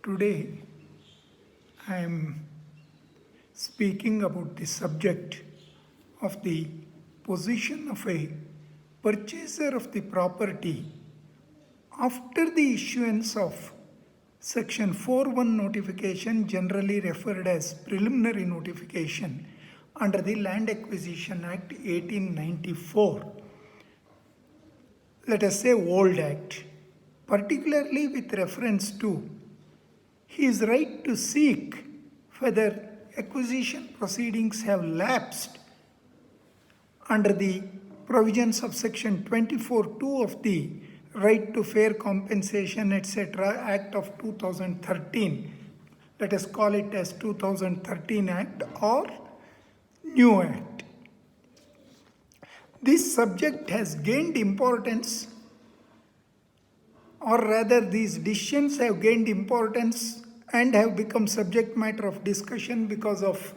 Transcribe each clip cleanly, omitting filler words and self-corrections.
Today I am speaking about the subject of the position of a purchaser of the property after the issuance of Section 4.1 notification, generally referred as preliminary notification, under the Land Acquisition Act 1894. Let us say old act, particularly with reference to his right to seek whether acquisition proceedings have lapsed under the provisions of Section 24(2) of the Right to Fair Compensation, etc. Act of 2013. Let us call it as 2013 Act or New Act. This subject has gained importance, or rather these decisions have gained importance and have become subject matter of discussion because of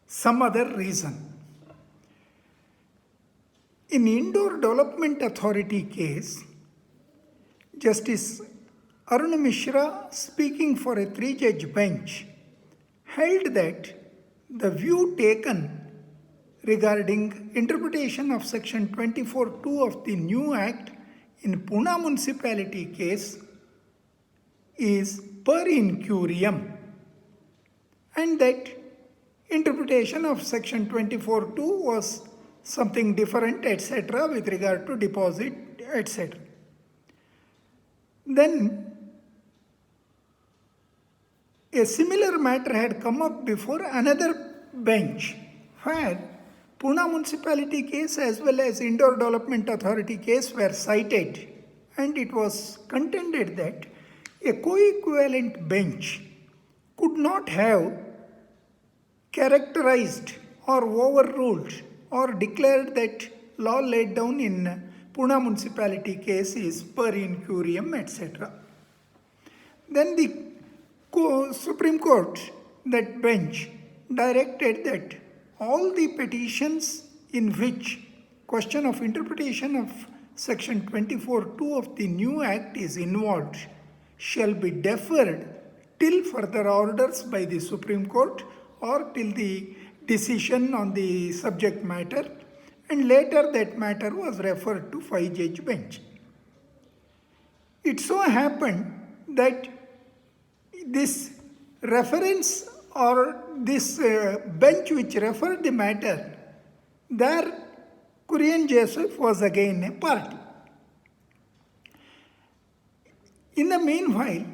some other reason. In Indore Development Authority case, Justice Arun Mishra, speaking for a 3-judge bench, held that the view taken regarding interpretation of Section 24(2) of the new Act in Pune municipality case is per incurium, and that interpretation of Section 24(2) was something different, etc., with regard to deposit, etc. Then a similar matter had come up before another bench, where Pune municipality case as well as Indore Development Authority case were cited, and it was contended that a co-equivalent bench could not have characterized or overruled or declared that law laid down in Pune municipality case is per incurium, etc. Then the Supreme Court, that bench, directed that all the petitions in which question of interpretation of Section 24(2) of the new Act is involved shall be deferred till further orders by the Supreme Court or till the decision on the subject matter, and later that matter was referred to 5-judge bench. It so happened that this reference or this bench which referred the matter, there Kurian Joseph was again a party. In the meanwhile,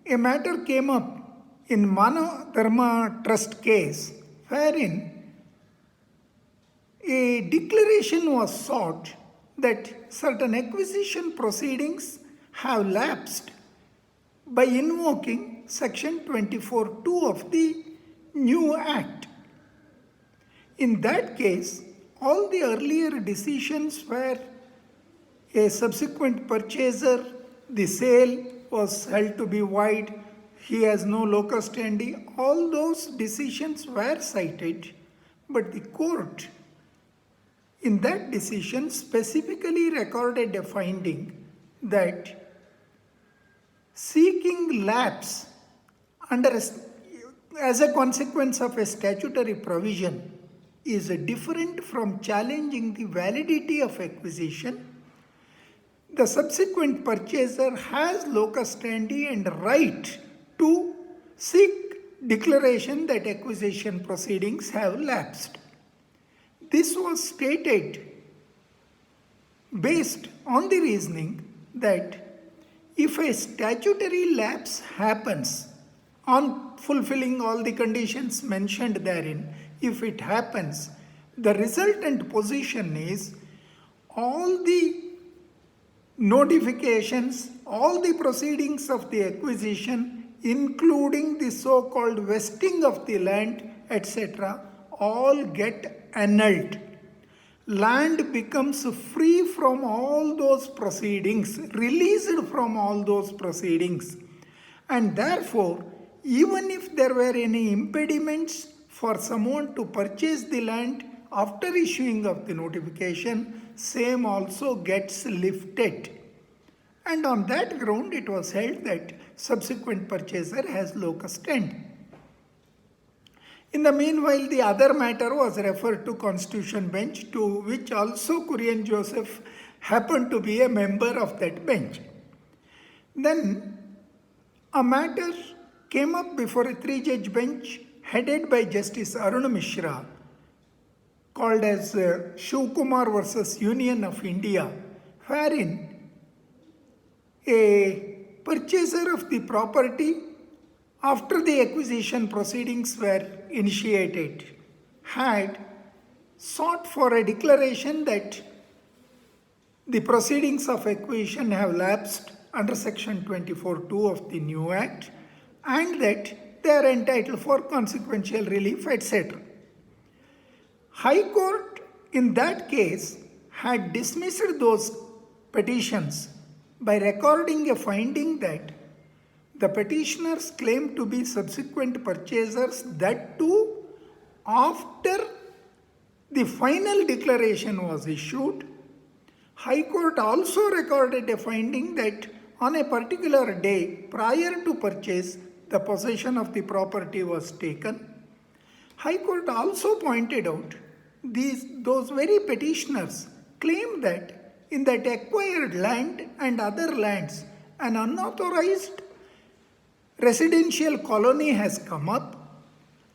a matter came up in Mano Dharma Trust case, wherein a declaration was sought that certain acquisition proceedings have lapsed by invoking Section 24(2) of the new Act. In that case, all the earlier decisions where a subsequent purchaser, the sale was held to be void, he has no locus standi, all those decisions were cited, but the court in that decision specifically recorded a finding that seeking lapse as a consequence of a statutory provision is different from challenging the validity of acquisition. The subsequent purchaser has locus standi and right to seek declaration that acquisition proceedings have lapsed. This was stated based on the reasoning that if a statutory lapse happens on fulfilling all the conditions mentioned therein, if it happens, the resultant position is all the notifications, all the proceedings of the acquisition, including the so-called vesting of the land, etc., all get annulled. Land becomes free from all those proceedings, released from all those proceedings. And therefore, even if there were any impediments for someone to purchase the land after issuing of the notification, same also gets lifted. And on that ground, it was held that subsequent purchaser has locus standi. In the meanwhile, the other matter was referred to Constitution Bench, to which also Kurian Joseph happened to be a member of that bench. Then a matter came up before a three-judge bench headed by Justice Arun Mishra, called as Shiv Kumar versus Union of India, wherein a purchaser of the property, after the acquisition proceedings were initiated, had sought for a declaration that the proceedings of acquisition have lapsed under section 24(2) of the new act and that they are entitled for consequential relief, etc. High Court in that case had dismissed those petitions by recording a finding that the petitioners claimed to be subsequent purchasers, that too after the final declaration was issued. High Court also recorded a finding that on a particular day prior to purchase, the possession of the property was taken. High Court also pointed out those very petitioners claim that in that acquired land and other lands, an unauthorized residential colony has come up,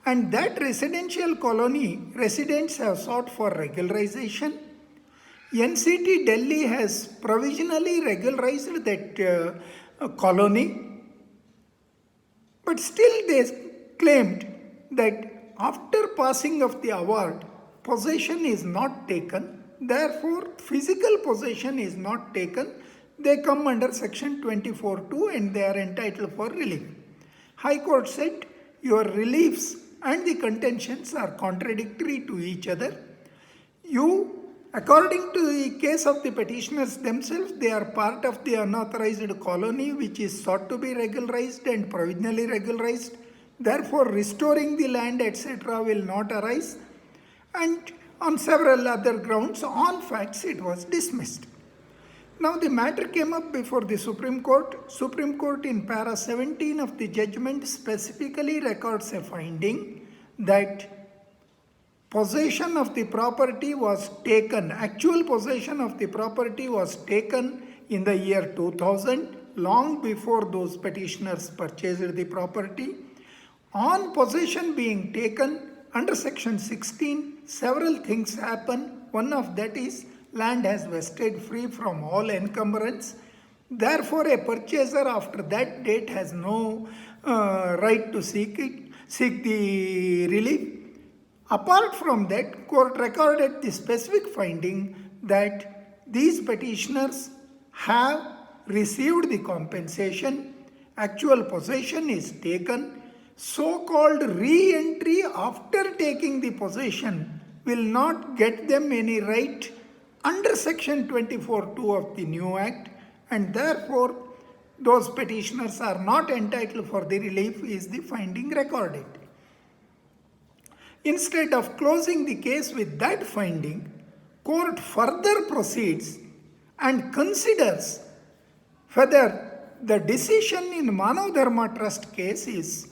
and that residential colony residents have sought for regularization. NCT Delhi has provisionally regularized that colony, but still they claimed that after passing of the award, possession is not taken, therefore physical possession is not taken. They come under section 24(2) and they are entitled for relief. High Court said your reliefs and the contentions are contradictory to each other. According to the case of the petitioners themselves, they are part of the unauthorized colony which is sought to be regularized and provisionally regularized. Therefore, restoring the land, etc. will not arise. And on several other grounds, on facts, it was dismissed. Now the matter came up before the Supreme Court. Supreme Court in para 17 of the judgment specifically records a finding that possession of the property was taken, actual possession of the property was taken in the year 2000, long before those petitioners purchased the property. On possession being taken, under section 16, several things happen. One of that is land has vested free from all encumbrance. Therefore, a purchaser after that date has no right to seek the relief. Apart from that, court recorded the specific finding that these petitioners have received the compensation, actual possession is taken. So-called re-entry after taking the possession will not get them any right under section 24(2) of the new act, and therefore those petitioners are not entitled for the relief is the finding recorded. Instead of closing the case with that finding, court further proceeds and considers whether the decision in Manav Dharma Trust case is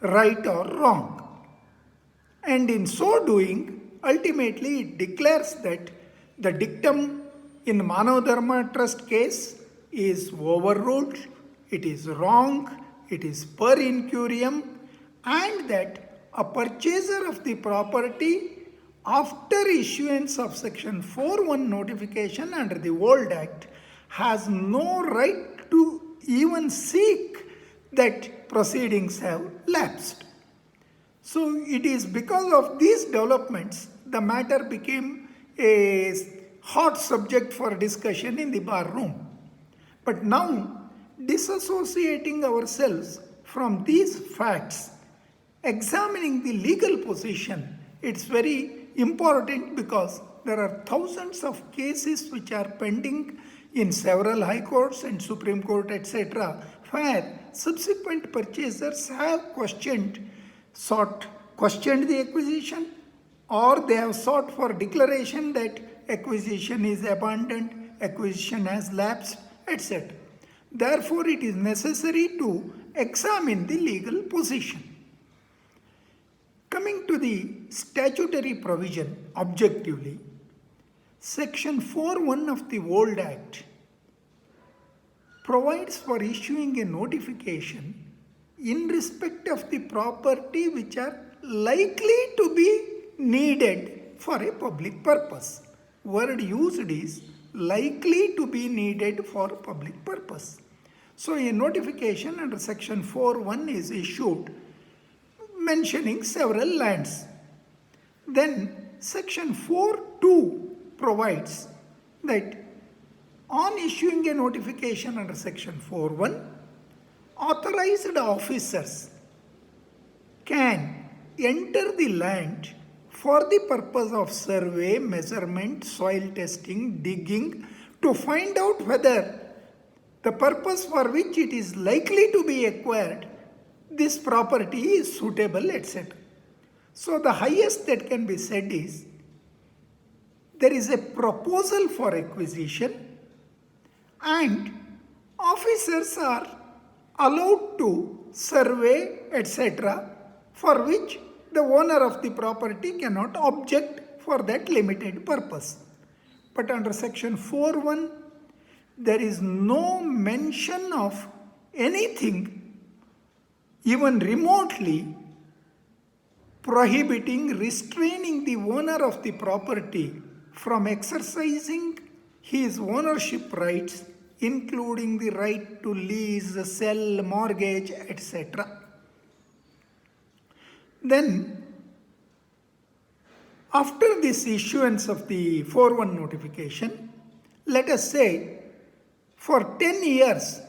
right or wrong. And in so doing, ultimately it declares that the dictum in Manav Dharma Trust case is overruled, it is wrong, it is per incurium, and that a purchaser of the property after issuance of section 4(1) notification under the old act has no right to even seek that proceedings have lapsed. So it is because of these developments the matter became a hot subject for discussion in the bar room. But now, disassociating ourselves from these facts, examining the legal position, it's very important because there are thousands of cases which are pending in several high courts and Supreme Court, etc., where subsequent purchasers have questioned the acquisition, or they have sought for declaration that acquisition is abandoned, acquisition has lapsed, etc. Therefore, it is necessary to examine the legal position. Coming to the statutory provision objectively, Section 4.1 of the Old Act provides for issuing a notification in respect of the property which are likely to be needed for a public purpose. Word used is likely to be needed for public purpose. So a notification under Section 4.1 is issued mentioning several lands. Then Section 4.2 provides that on issuing a notification under Section 4.1, authorized officers can enter the land for the purpose of survey, measurement, soil testing, digging to find out whether the purpose for which it is likely to be acquired, this property is suitable, etc. So the highest that can be said is there is a proposal for acquisition and officers are allowed to survey, etc., for which the owner of the property cannot object for that limited purpose. But under Section 4.1, there is no mention of anything even remotely prohibiting, restraining the owner of the property from exercising his ownership rights, including the right to lease, sell, mortgage, etc. Then, after this issuance of the 4.1 notification, let us say for 10 years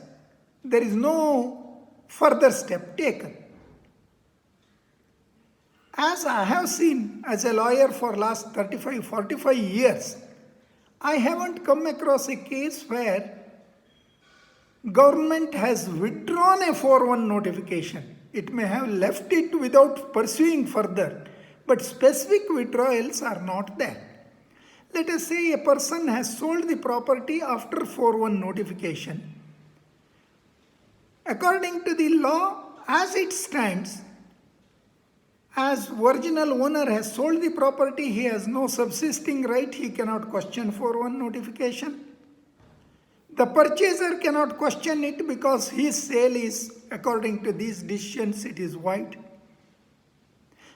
there is no further step taken. As I have seen as a lawyer for last 35-45 years, I haven't come across a case where government has withdrawn a 4.1 notification. It may have left it without pursuing further, but specific withdrawals are not there. Let us say a person has sold the property after 4.1 notification. According to the law as it stands, as original owner has sold the property, he has no subsisting right, he cannot question 4.1 notification. The purchaser cannot question it because his sale is, according to these decisions, it is void.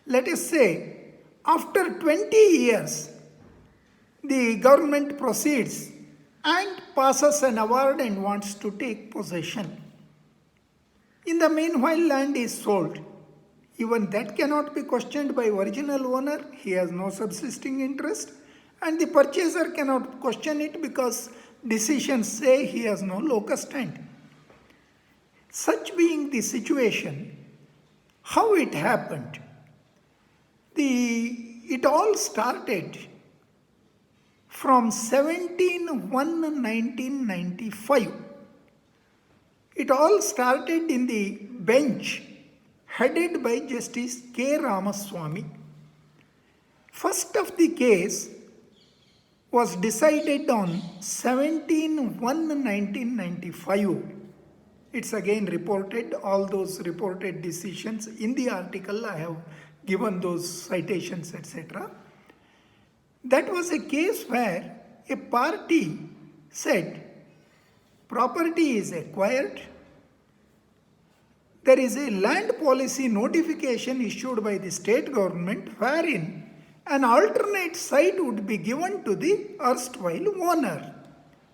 Let us say, after 20 years, the government proceeds and passes an award and wants to take possession. In the meanwhile, land is sold. Even that cannot be questioned by original owner. He has no subsisting interest. And the purchaser cannot question it because decisions say he has no locus standi. Such being the situation, how it happened? It all started from 17/1/1995. It all started in the bench headed by Justice K. Ramaswamy. First of the case was decided on 17/1/1995. It's again reported, all those reported decisions in the article, I have given those citations, etc. That was a case where a party said, property is acquired, there is a land policy notification issued by the state government wherein an alternate site would be given to the erstwhile owner.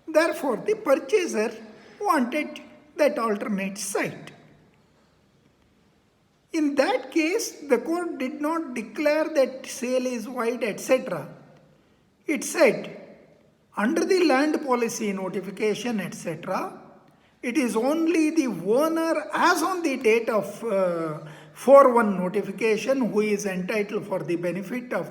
Therefore, the purchaser wanted that alternate site. In that case, the court did not declare that sale is void, etc. It said, under the land policy notification, etc., it is only the owner as on the date of 4.1 notification who is entitled for the benefit of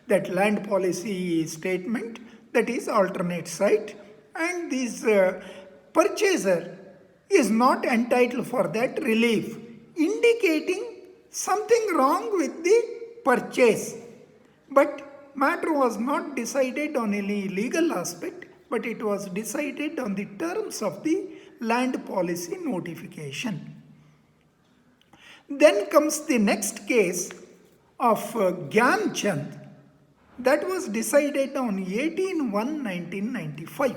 that land policy statement, that is alternate site, and this purchaser is not entitled for that relief, indicating something wrong with the purchase. But matter was not decided on any legal aspect, but it was decided on the terms of the land policy notification. Then comes the next case of Gyan Chand that was decided on 18/1/1995.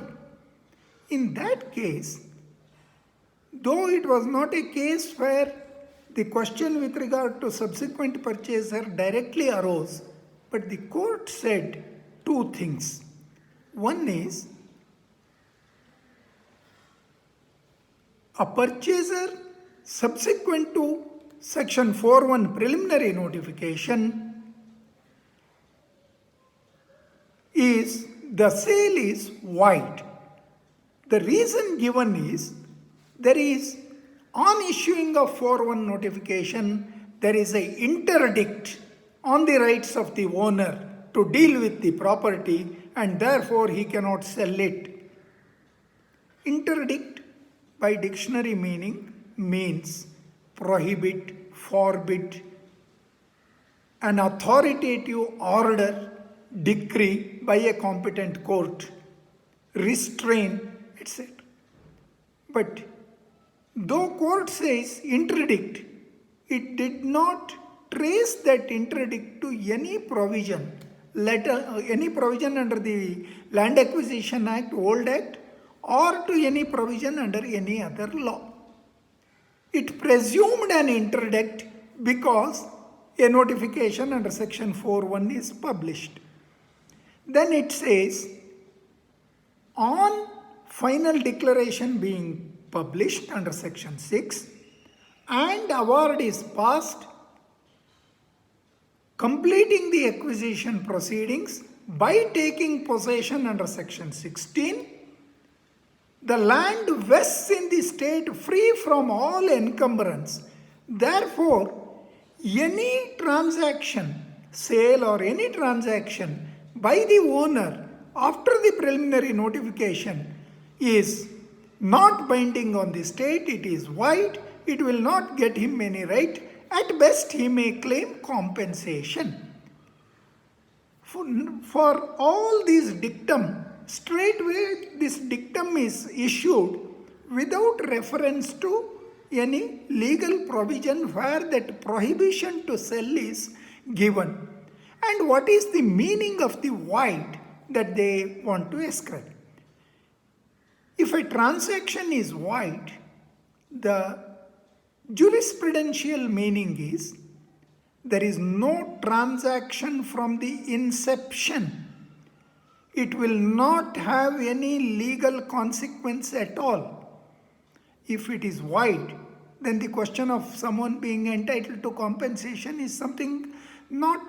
In that case, though it was not a case where the question with regard to subsequent purchaser directly arose, but the court said two things. One is, a purchaser subsequent to Section 4.1 preliminary notification is the sale is void. The reason given is there is on issuing of 4.1 notification there is a interdict on the rights of the owner to deal with the property and therefore he cannot sell it. Interdict by dictionary meaning means prohibit, forbid, an authoritative order, decree by a competent court, restrain, etc. But though court says interdict, it did not trace that interdict to any provision, any provision under the Land Acquisition Act, Old Act, or to any provision under any other law. It presumed an interdict because a notification under Section 4.1 is published. Then it says, on final declaration being published under Section 6 and award is passed, completing the acquisition proceedings by taking possession under Section 16, the land vests in the state free from all encumbrance. Therefore, any transaction, sale or any transaction by the owner after the preliminary notification is not binding on the state, it is void, it will not get him any right. At best, he may claim compensation. For all these dictum, straightway this dictum is issued without reference to any legal provision where that prohibition to sell is given. And what is the meaning of the void that they want to ascribe? If a transaction is void, the jurisprudential meaning is there is no transaction from the inception. It will not have any legal consequence at all. If it is void, then the question of someone being entitled to compensation is something not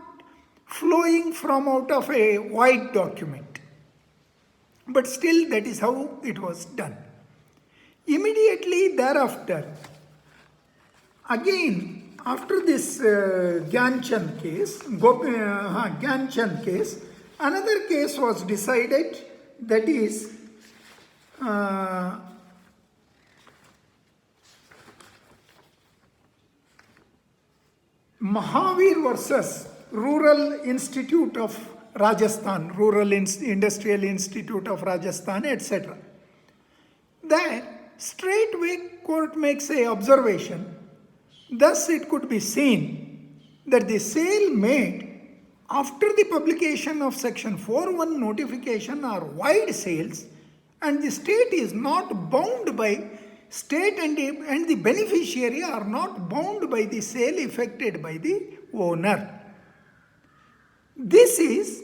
flowing from out of a void document. But still, that is how it was done. Immediately thereafter, again, after this Gyan Chand case, another case was decided, that is Mahavir versus Rural Institute of Rajasthan, Rural Industrial Institute of Rajasthan, etc. There, straightway court makes a observation. Thus, it could be seen that the sale made after the publication of Section 4.1 notification are wide sales, and the state is not bound by state and the beneficiary are not bound by the sale effected by the owner. This is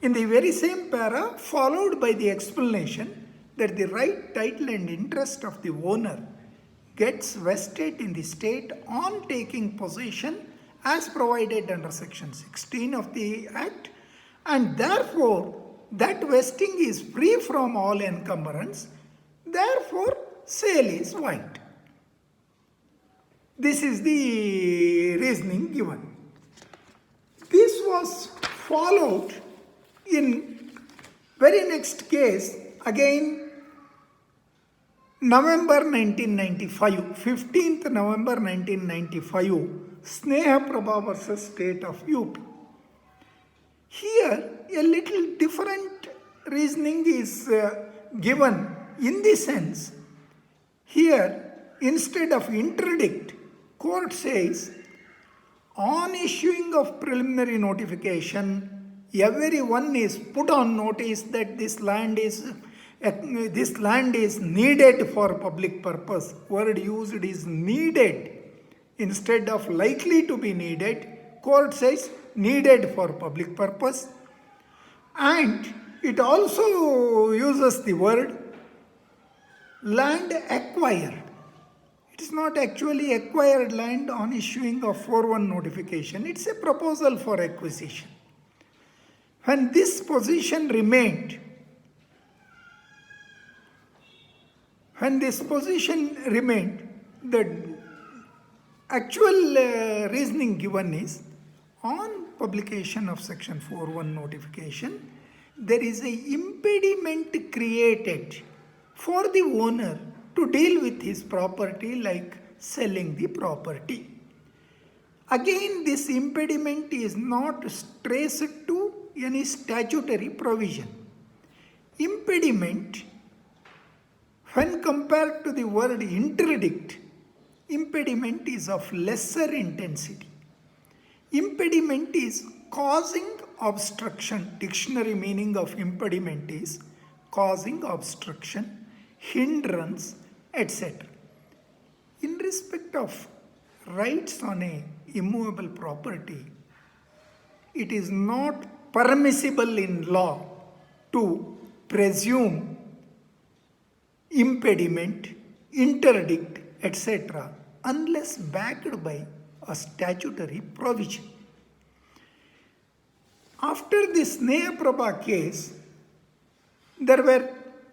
in the very same para followed by the explanation that the right, title and interest of the owner gets vested in the state on taking possession as provided under Section 16 of the Act, and therefore that vesting is free from all encumbrance, therefore sale is void. This is the reasoning given. This was followed in very next case, again November 1995, 15th November 1995, Sneha Prabha versus State of UP. Here, a little different reasoning is given in the sense Here, instead of interdict, court says, on issuing of preliminary notification, everyone is put on notice that this land is needed for public purpose. Word used is needed instead of likely to be needed. Court says needed for public purpose, and it also uses the word land acquired. It is not actually acquired land on issuing of 4-1 notification. It's a proposal for acquisition. When this position remained, the actual reasoning given is, on publication of section 4.1 notification, there is an impediment created for the owner to deal with his property, like selling the property. Again, this impediment is not traced to any statutory provision. Impediment, when compared to the word interdict, impediment is of lesser intensity. Impediment is causing obstruction. Dictionary meaning of impediment is causing obstruction, hindrance, etc. In respect of rights on a immovable property, it is not permissible in law to presume impediment, interdict, etc. unless backed by a statutory provision. After this Sneha Prabha case, there were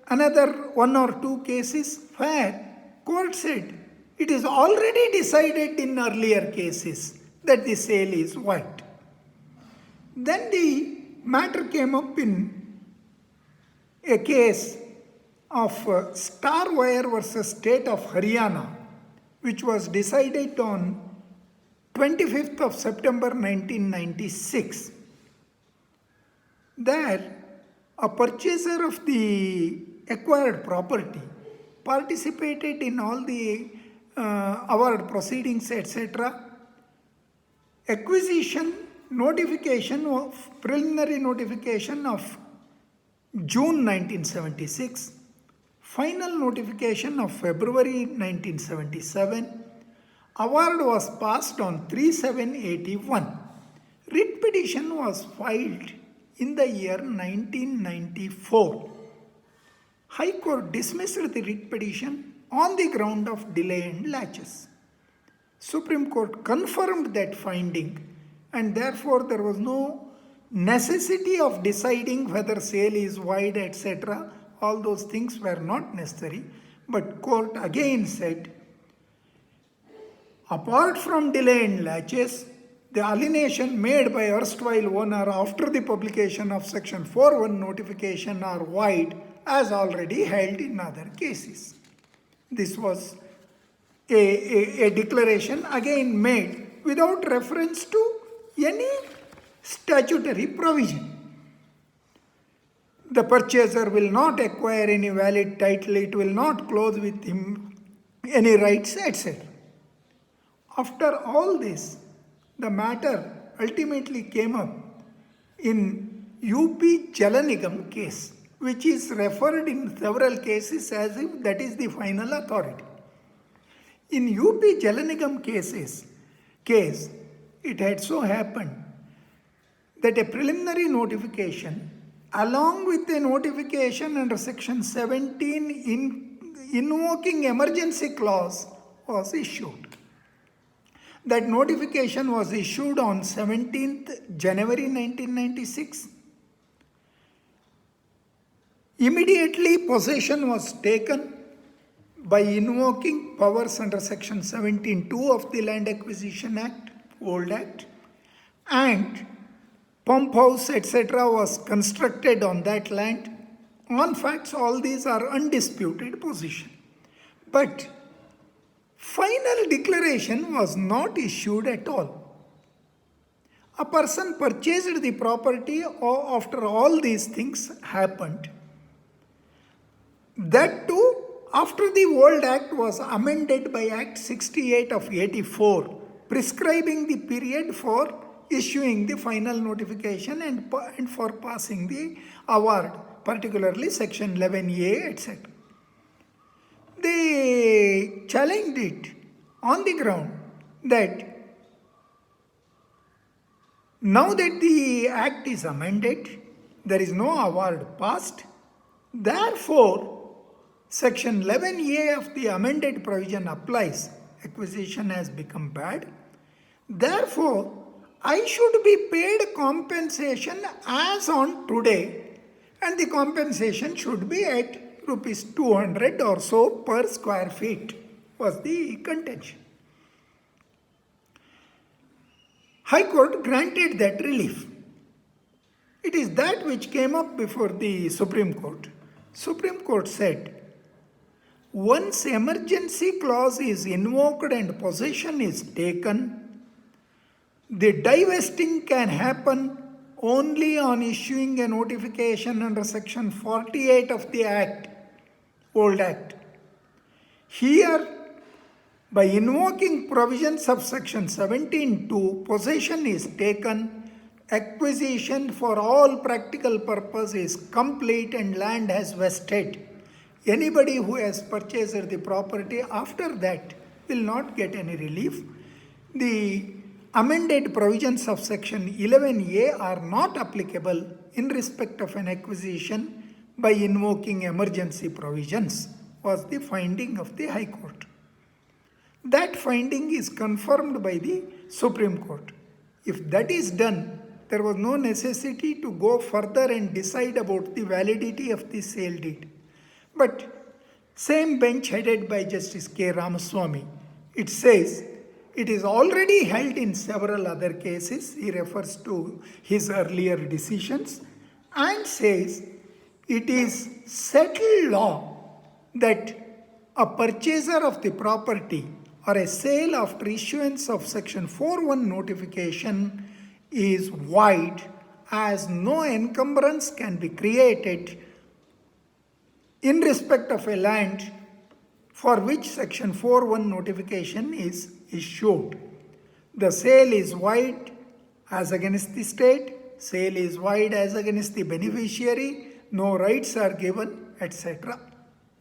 another 1 or 2 cases where court said it is already decided in earlier cases that the sale is void. Then the matter came up in a case of Star Wire versus State of Haryana, which was decided on 25th of September 1996. There, a purchaser of the acquired property participated in all the award proceedings, etc. Acquisition notification of preliminary notification of June 1976, final notification of February 1977. Award was passed on 3/7/81. Writ petition was filed in the year 1994. High Court dismissed the writ petition on the ground of delay and laches. Supreme Court confirmed that finding, and therefore there was no necessity of deciding whether sale is void, etc. All those things were not necessary. But court again said, apart from delay and laches, the alienation made by erstwhile owner after the publication of section 4.1 notification are void, as already held in other cases. This was a declaration again made without reference to any statutory provision. The purchaser will not acquire any valid title, it will not close with him any rights, etc. After all this, the matter ultimately came up in UP Jalanigam case, which is referred in several cases as if that is the final authority. In UP Jalanigam case, it had so happened that a preliminary notification along with a notification under section 17 invoking emergency clause was issued. That notification was issued on 17th January 1996. Immediately possession was taken by invoking powers under section 17(2) of the Land Acquisition Act, Old Act, and pump house, etc. was constructed on that land. On facts, all these are undisputed position. But final declaration was not issued at all. A person purchased the property after all these things happened. That too after the old Act was amended by Act 68 of 84, prescribing the period for issuing the final notification and for passing the award, particularly Section 11A, etc. They challenged it on the ground that now that the Act is amended, there is no award passed, therefore Section 11A of the amended provision applies. Acquisition has become bad. Therefore, I should be paid compensation as on today, and the compensation should be at rupees 200 or so per square feet, was the contention. High Court granted that relief. It is that which came up before the Supreme Court. Supreme Court said, once emergency clause is invoked and possession is taken, the divesting can happen only on issuing a notification under Section 48 of the Act, Old Act. Here, by invoking provisions of Section 17(2), possession is taken, acquisition for all practical purpose is complete and land has vested. Anybody who has purchased the property after that will not get any relief. The amended provisions of Section 11A are not applicable in respect of an acquisition by invoking emergency provisions, was the finding of the High Court. That finding is confirmed by the Supreme Court. If that is done, there was no necessity to go further and decide about the validity of the sale deed. But same bench headed by Justice K. Ramaswamy, it says it is already held in several other cases. He refers to his earlier decisions and says it is settled law that a purchaser of the property or a sale after issuance of Section 4(1) notification is void, as no encumbrance can be created in respect of a land for which Section 4(1) notification is issued. The sale is void as against the state, sale is void as against the beneficiary, no rights are given, etc.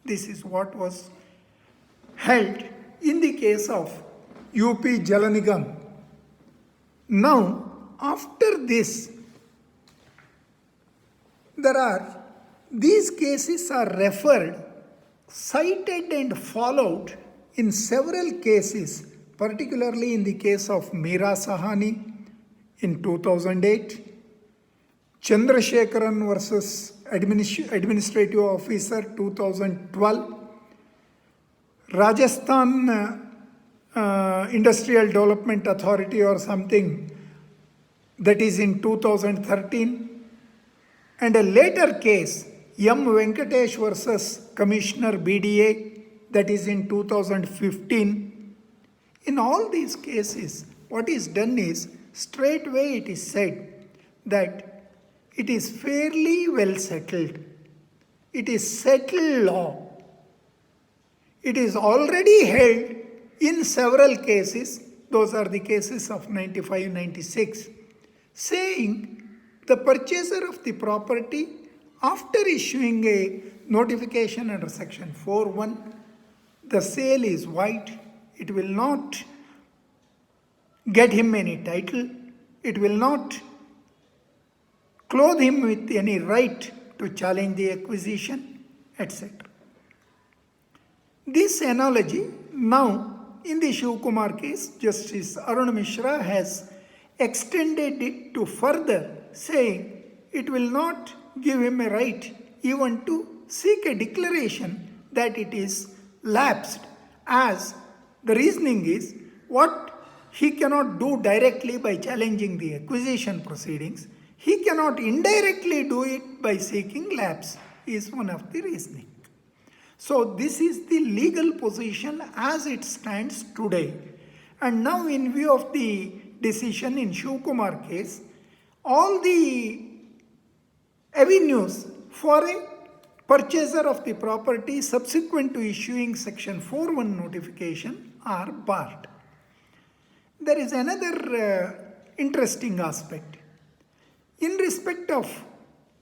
This is what was held in the case of UP Jal Nigam. Now, after this, these cases are referred, cited and followed in several cases, particularly in the case of Meera Sahani in 2008, Chandrasekharan versus Administrative Officer 2012, Rajasthan Industrial Development Authority or something, that is in 2013, and a later case, M. Venkatesh versus Commissioner BDA, that is in 2015. In all these cases, what is done is, straightway it is said that it is fairly well settled. It is settled law. It is already held in several cases, those are the cases of 95-96, saying the purchaser of the property after issuing a notification under Section 4(1), the sale is void, it will not get him any title, it will not clothe him with any right to challenge the acquisition, etc. This analogy, now in the Shivkumar case, Justice Arun Mishra has extended it to further, saying it will not give him a right even to seek a declaration that it is lapsed, as the reasoning is what he cannot do directly by challenging the acquisition proceedings, he cannot indirectly do it by seeking lapse, is one of the reasoning. So this is the legal position as it stands today. And now, in view of the decision in Shivkumar case, all the avenues for a purchaser of the property subsequent to issuing section 4(1) notification are barred. There is another interesting aspect. In respect of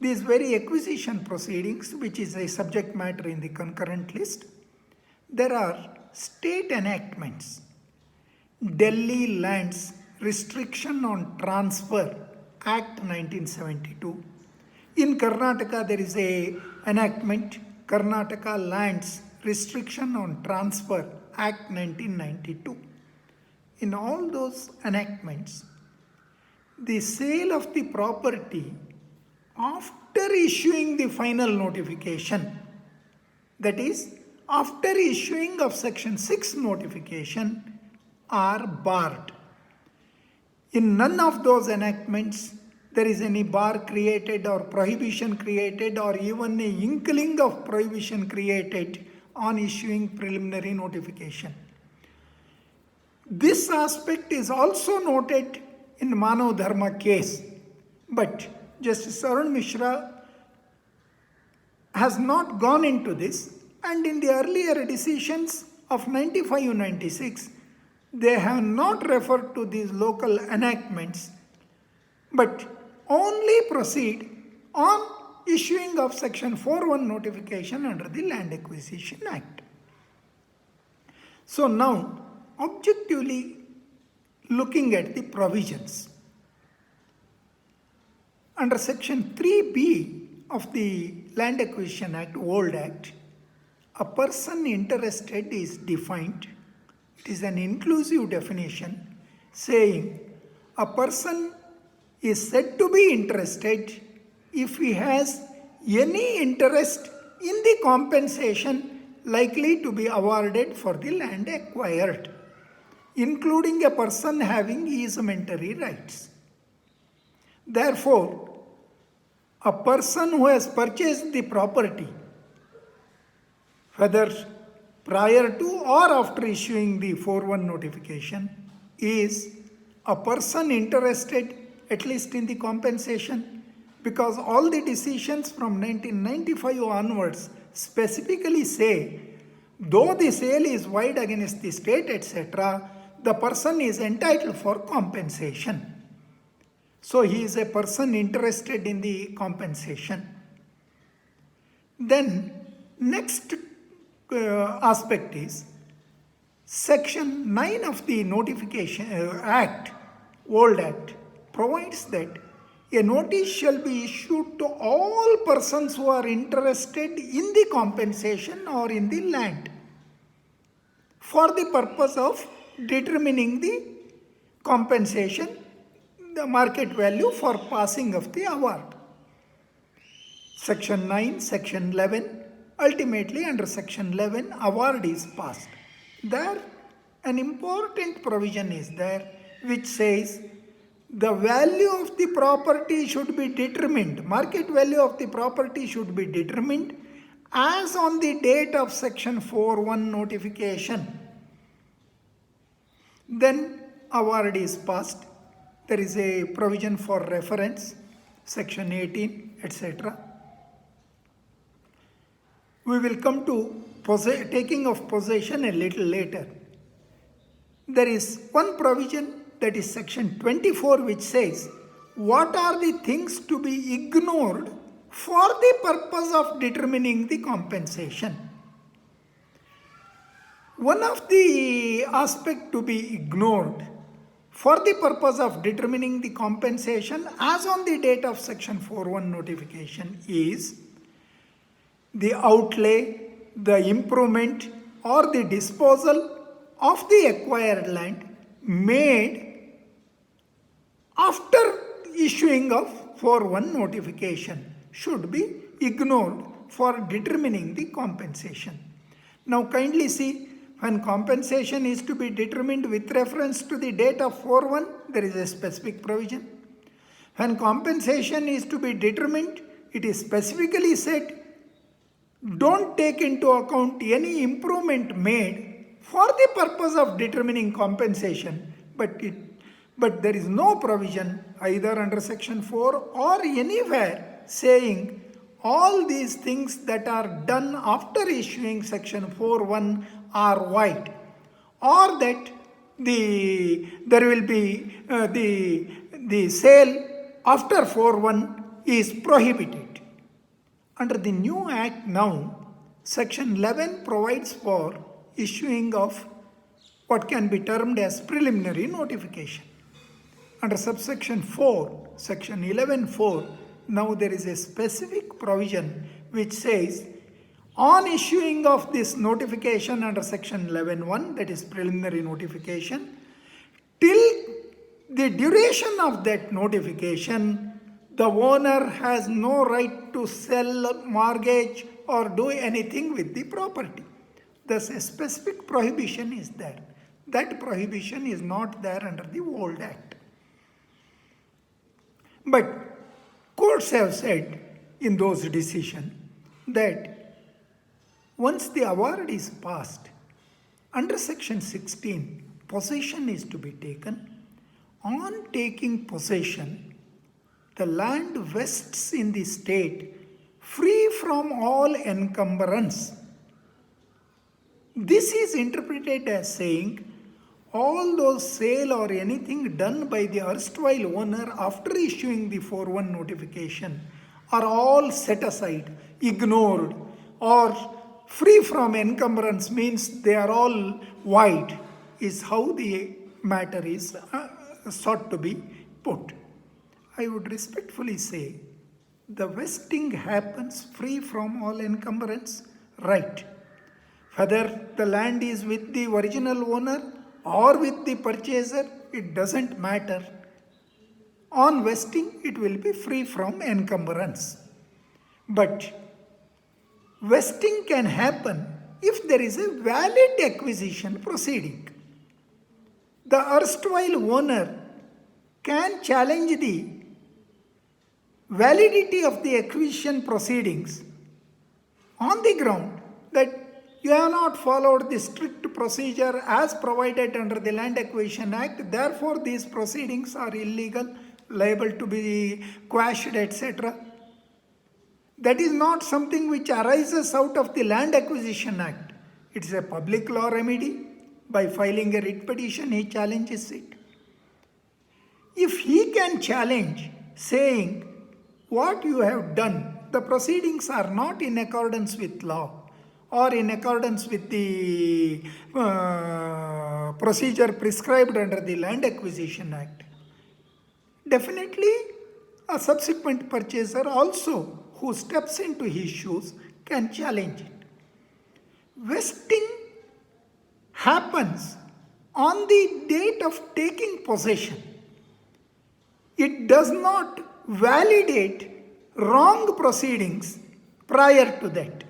these very acquisition proceedings, which is a subject matter in the concurrent list, there are state enactments. Delhi Lands Restriction on Transfer Act 1972. In Karnataka, there is a enactment, Karnataka Lands Restriction on Transfer Act 1992. In all those enactments, the sale of the property after issuing the final notification, that is, after issuing of section 6 notification, are barred. In none of those enactments there is any bar created or prohibition created or even an inkling of prohibition created on issuing preliminary notification. This aspect is also noted in Manav Dharma case, but Justice Arun Mishra has not gone into this, and in the earlier decisions of 95-96, they have not referred to these local enactments, but only proceed on issuing of section 4(1) notification under the Land Acquisition Act. So now, objectively looking at the provisions, under section 3(b) of the Land Acquisition Act, Old Act, a person interested is defined. It is an inclusive definition saying a person is said to be interested if he has any interest in the compensation likely to be awarded for the land acquired, including a person having easementary rights. Therefore, a person who has purchased the property, whether prior to or after issuing the 4(1) notification, is a person interested at least in the compensation, because all the decisions from 1995 onwards specifically say, though the sale is void against the state, etc., the person is entitled for compensation. So he is a person interested in the compensation. Then next aspect is section 9 of the Notification Act, Old Act, provides that a notice shall be issued to all persons who are interested in the compensation or in the land for the purpose of determining the compensation, the market value for passing of the award. Section 9, Section 11, ultimately under Section 11, award is passed. There, an important provision is there which says the value of the property should be determined, market value of the property should be determined as on the date of section 4(1) notification. Then award is passed. There is a provision for reference, section 18, etc. We will come to taking of possession a little later. There is one provision, that is section 24, which says what are the things to be ignored for the purpose of determining the compensation. One of the aspects to be ignored for the purpose of determining the compensation as on the date of section 4(1) notification is the outlay, the improvement or the disposal of the acquired land made after issuing of 4(1) notification should be ignored for determining the compensation. Now kindly see, when compensation is to be determined with reference to the date of 4(1), there is a specific provision. When compensation is to be determined, it is specifically said, don't take into account any improvement made for the purpose of determining compensation, but there is no provision either under section 4 or anywhere saying all these things that are done after issuing section 4.1 are void, or that there will be the sale after 4.1 is prohibited. Under the new act now, section 11 provides for issuing of what can be termed as preliminary notification. Under subsection 4, section 11.4, now there is a specific provision which says, on issuing of this notification under section 11.1, that is preliminary notification, till the duration of that notification, the owner has no right to sell, mortgage, or do anything with the property. Thus, a specific prohibition is there. That prohibition is not there under the old act. But courts have said in those decisions that once the award is passed, under section 16, possession is to be taken. On taking possession, the land vests in the state free from all encumbrance. This is interpreted as saying all those sale or anything done by the erstwhile owner after issuing the 4.1 notification are all set aside, ignored, or free from encumbrance, means they are all void, is how the matter is sought to be put. I would respectfully say the vesting happens free from all encumbrance, right? Whether the land is with the original owner or with the purchaser, it doesn't matter. On vesting, it will be free from encumbrance. But vesting can happen if there is a valid acquisition proceeding. The erstwhile owner can challenge the validity of the acquisition proceedings on the ground that you have not followed the strict procedure as provided under the Land Acquisition Act, therefore these proceedings are illegal, liable to be quashed, etc. That is not something which arises out of the Land Acquisition Act. It is a public law remedy. By filing a writ petition, he challenges it. If he can challenge, saying, what you have done, the proceedings are not in accordance with law or in accordance with the procedure prescribed under the Land Acquisition Act, definitely a subsequent purchaser also who steps into his shoes can challenge it. Vesting happens on the date of taking possession. It does not validate wrong proceedings prior to that.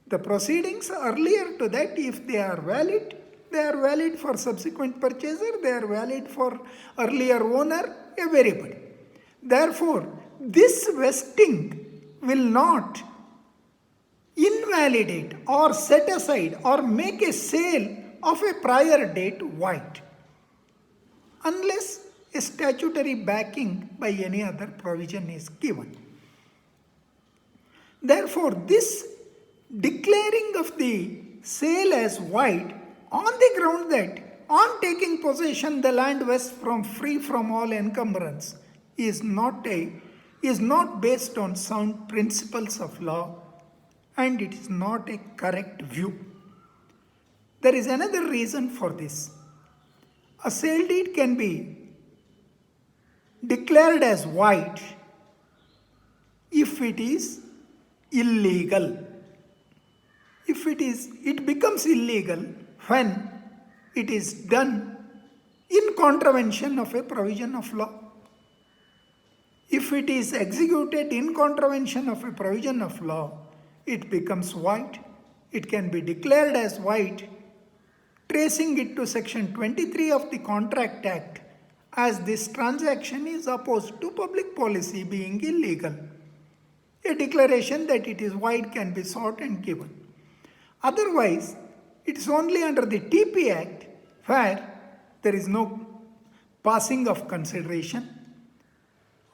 The proceedings earlier to that, if they are valid for subsequent purchaser, they are valid for earlier owner, everybody. Therefore, this vesting will not invalidate or set aside or make a sale of a prior date void, unless a statutory backing by any other provision is given. Therefore, this declaring of the sale as void on the ground that on taking possession the land vests free from all encumbrance is not based on sound principles of law, and it is not a correct view. There is another reason for this. A sale deed can be declared as void if it is illegal. It becomes illegal when it is done in contravention of a provision of law. If it is executed in contravention of a provision of law, it becomes void. It can be declared as void, tracing it to section 23 of the Contract Act, as this transaction is opposed to public policy being illegal. A declaration that it is void can be sought and given. Otherwise, it is only under the TP Act where there is no passing of consideration.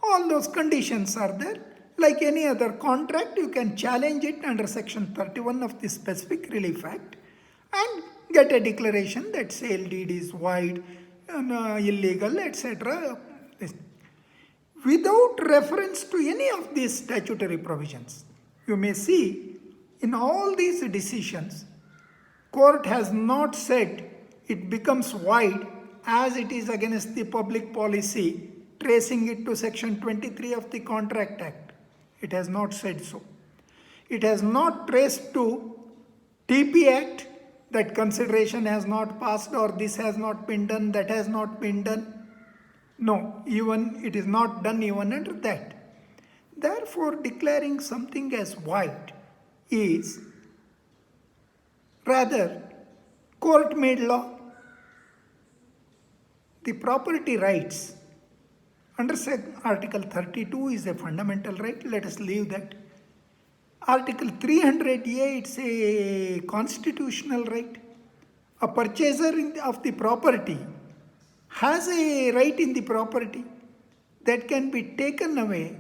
All those conditions are there. Like any other contract, you can challenge it under Section 31 of the Specific Relief Act and get a declaration that sale deed is void, illegal, etc. Without reference to any of these statutory provisions. You may see in all these decisions, court has not said it becomes void as it is against the public policy, tracing it to Section 23 of the Contract Act. It has not said so. It has not traced to TP Act that consideration has not passed or this has not been done, that has not been done. No, even it is not done even under that. Therefore, declaring something as void is rather court-made law. The property rights under Article 32 is a fundamental right. Let us leave that. Article 300A, it's a constitutional right. A purchaser of the property has a right in the property that can be taken away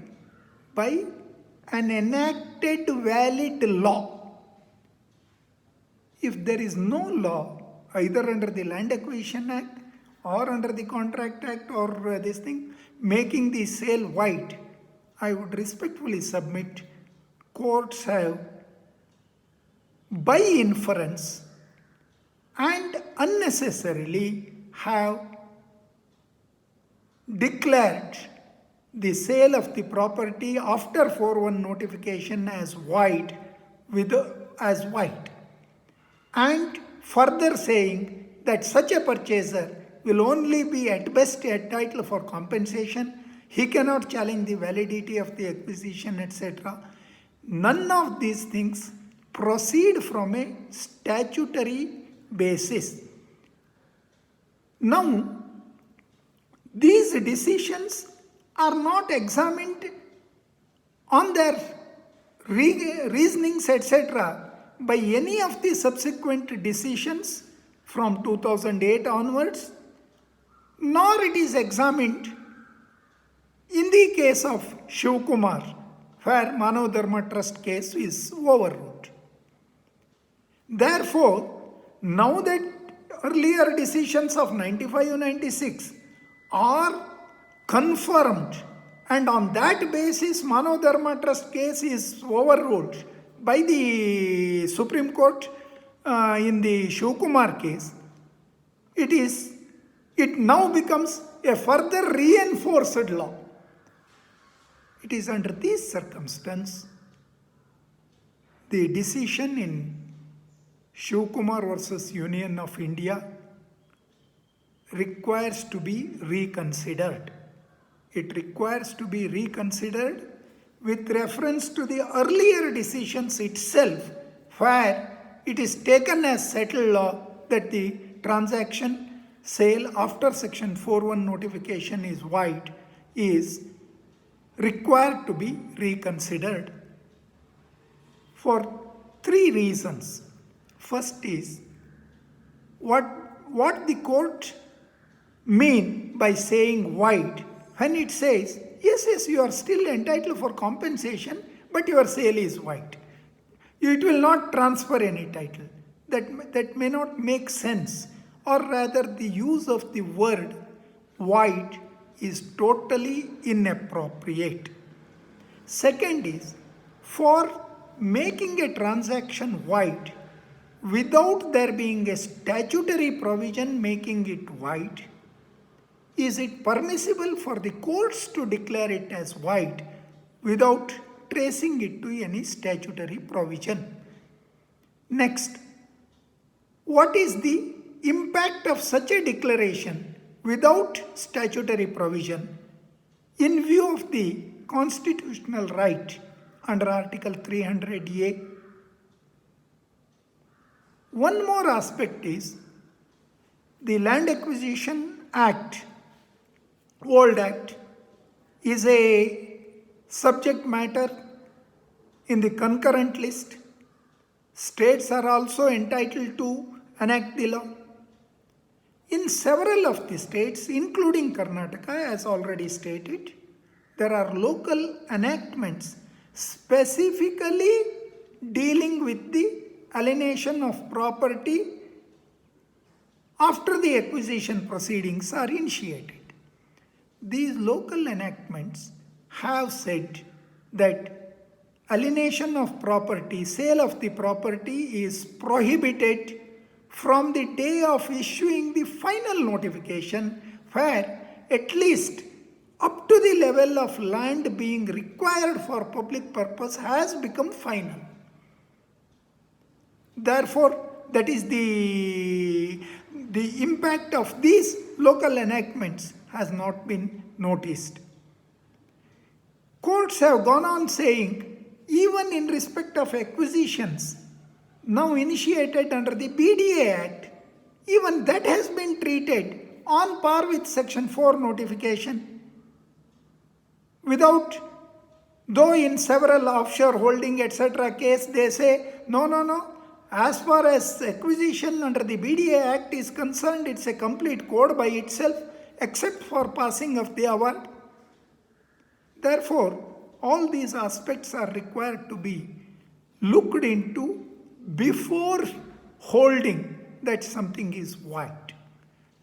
by an enacted valid law. If there is no law, either under the Land Acquisition Act or under the Contract Act or this thing, making the sale void, I would respectfully submit courts have, by inference and unnecessarily, have declared the sale of the property after 4-1 notification as void, and further saying that such a purchaser will only be at best entitled for compensation. He cannot challenge the validity of the acquisition, etc. None of these things proceed from a statutory basis. Now, these decisions are not examined on their reasonings, etc., by any of the subsequent decisions from 2008 onwards, nor it is examined in the case of Shivkumar, where Manav Dharma Trust case is overruled. Therefore, now that earlier decisions of 95-96 are confirmed, and on that basis Manav Dharma Trust case is overruled by the Supreme Court in the Shivkumar case, it now becomes a further reinforced law. It is under these circumstances the decision in Shivkumar versus Union of India requires to be reconsidered. It requires to be reconsidered with reference to the earlier decisions itself, where it is taken as settled law that the transaction sale after Section 4.1 notification is void is required to be reconsidered for 3 reasons. First is what the court mean by saying void when it says yes, you are still entitled for compensation, but your sale is void. It will not transfer any title. That may not make sense, or rather the use of the word void is totally inappropriate. Second is, for making a transaction void without there being a statutory provision making it void, is it permissible for the courts to declare it as void without tracing it to any statutory provision? Next, what is the impact of such a declaration without statutory provision in view of the constitutional right under Article 300A? One more aspect is the Land Acquisition Act, Old Act, is a subject matter in the concurrent list. States are also entitled to enact the law. In several of the states, including Karnataka, as already stated, there are local enactments specifically dealing with the alienation of property after the acquisition proceedings are initiated. These local enactments have said that alienation of property, sale of the property is prohibited from the day of issuing the final notification, where at least up to the level of land being required for public purpose has become final. Therefore, that is the impact of these local enactments has not been noticed. Courts have gone on saying, even in respect of acquisitions now initiated under the BDA Act, even that has been treated on par with Section 4 notification. Though in several offshore holding etc. case they say, no, as far as acquisition under the BDA Act is concerned, it's a complete code by itself, except for passing of the award. Therefore, all these aspects are required to be looked into before holding that something is void.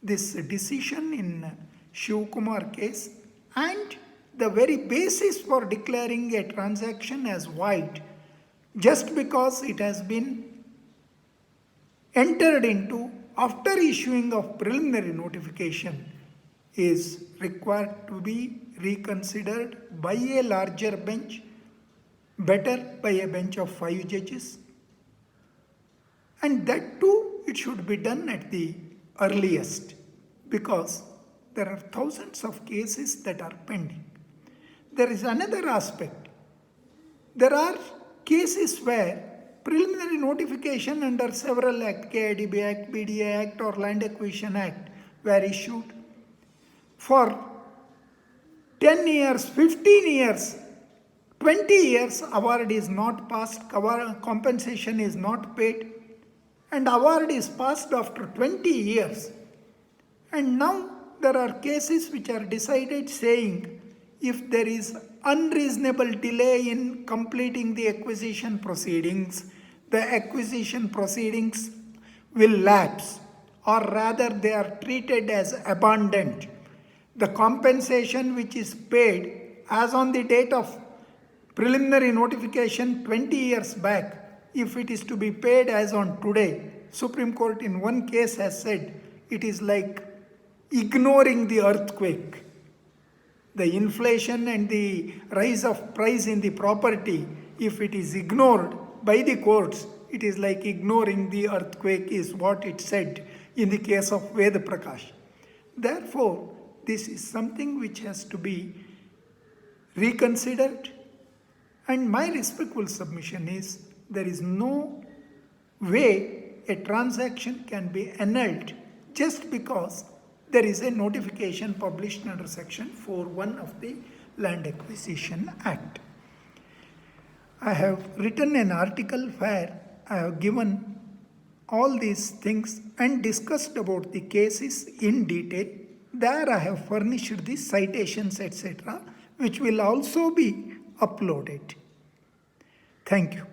This decision in Shiv Kumar case and the very basis for declaring a transaction as void just because it has been entered into after issuing of preliminary notification is required to be reconsidered by a larger bench, better by a bench of 5 judges. And that too, it should be done at the earliest, because there are thousands of cases that are pending. There is another aspect. There are cases where preliminary notification under several Act, KIDB Act, BDA Act or Land Acquisition Act were issued for 10 years, 15 years, 20 years, award is not passed, compensation is not paid, and award is passed after 20 years. And now there are cases which are decided saying if there is unreasonable delay in completing the acquisition proceedings, the acquisition proceedings will lapse, or rather they are treated as abandoned. The compensation which is paid as on the date of preliminary notification 20 years back, if it is to be paid as on today, Supreme Court in one case has said it is like ignoring the earthquake. The inflation and the rise of price in the property, if it is ignored by the courts, it is like ignoring the earthquake, is what it said in the case of Ved Prakash. Therefore, this is something which has to be reconsidered, and my respectful submission is there is no way a transaction can be annulled just because there is a notification published under Section 4(1) of the Land Acquisition Act. I have written an article where I have given all these things and discussed about the cases in detail. There I have furnished the citations etc., which will also be uploaded. Thank you.